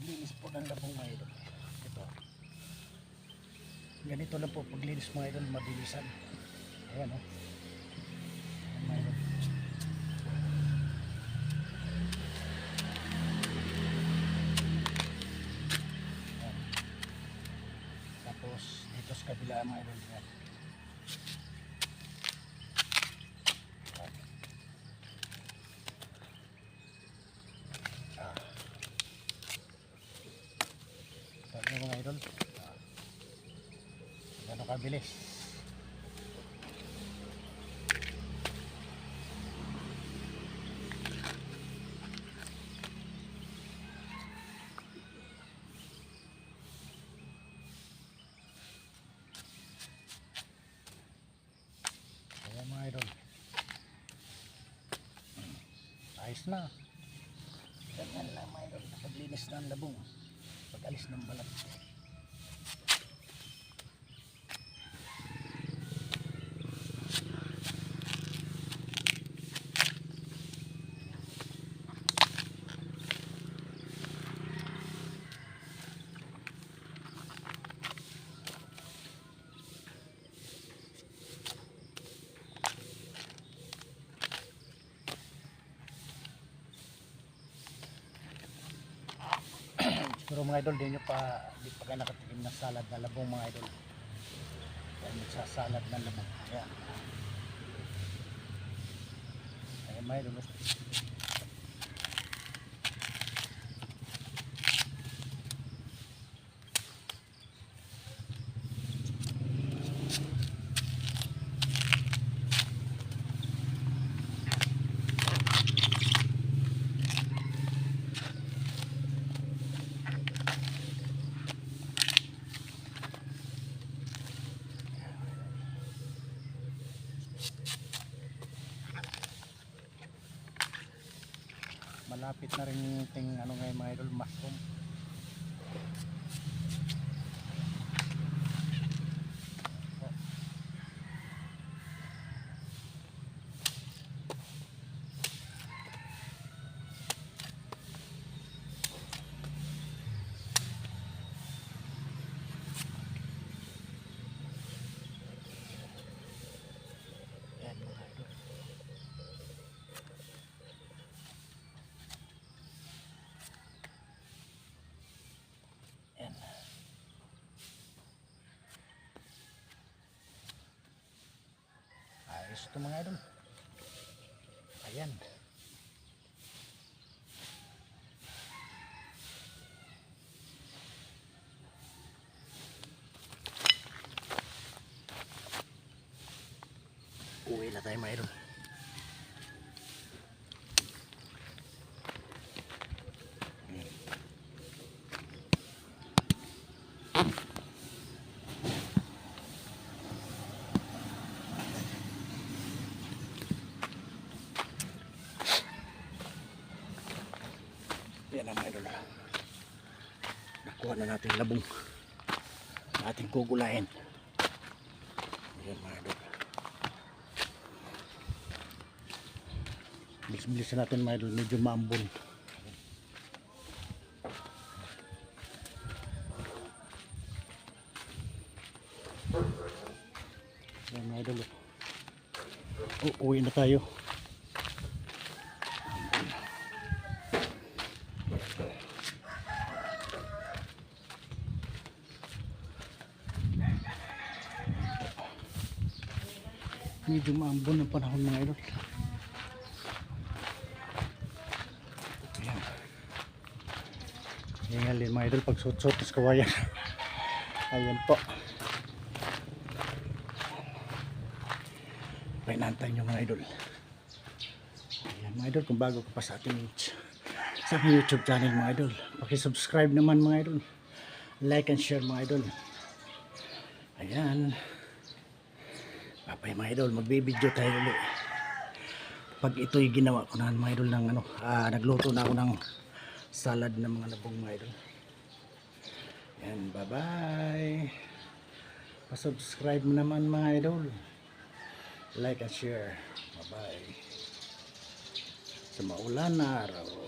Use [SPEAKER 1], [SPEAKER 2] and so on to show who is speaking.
[SPEAKER 1] paglinis po ng labong mga idol. Ito. Ganito lang po paglinis mga idol, mabilisan. Ayan o. Ayan mga idol. Ayan. Tapos dito sa kabila mga idol. Ayan. Ito mga idol. Gano'n kabilis. Ayan mga idol. Ayos na. Ganyan lang mga idol. Paglinis ng labong. Pag-alis ng balat. Siguro mga idol, di pa kayo nakatikim ng salad na labong mga idol. Kaya magsasalad ng labong. Ayan. Ayan mga idol. Malapit na rin yung ano ngayon mga idol, mushroom. Ayan mga idol. Ayan. Ayos ito mga idol. Ayan. Uwi na tayo mga idol. Yan ang mga idol. Nakuha na natin yung labong na ating gugulahin. Yan mga idol. Bilis-bilisan natin mga idol, medyo maambon. Yan mga idol. Uwi na tayo. Medyo maambon ang panahon mga idol. Ayan. Hingalin mga idol pag suot-suot sa kawayan. Ayan po. Painantay nyo mga idol. Ayan mga idol, kung bago ka pa sa ating YouTube channel mga idol, pakisubscribe naman mga idol. Like and share mga idol. Ayan. Papay mga idol, magbibideo tayo ulit. Pag ito'y ginawa ko na mga idol ng nagluto na ako ng salad ng mga labong mga idol. Ayan, bye bye. Pa-subscribe naman mga idol. Like and share. Bye bye. Sa maulan na araw.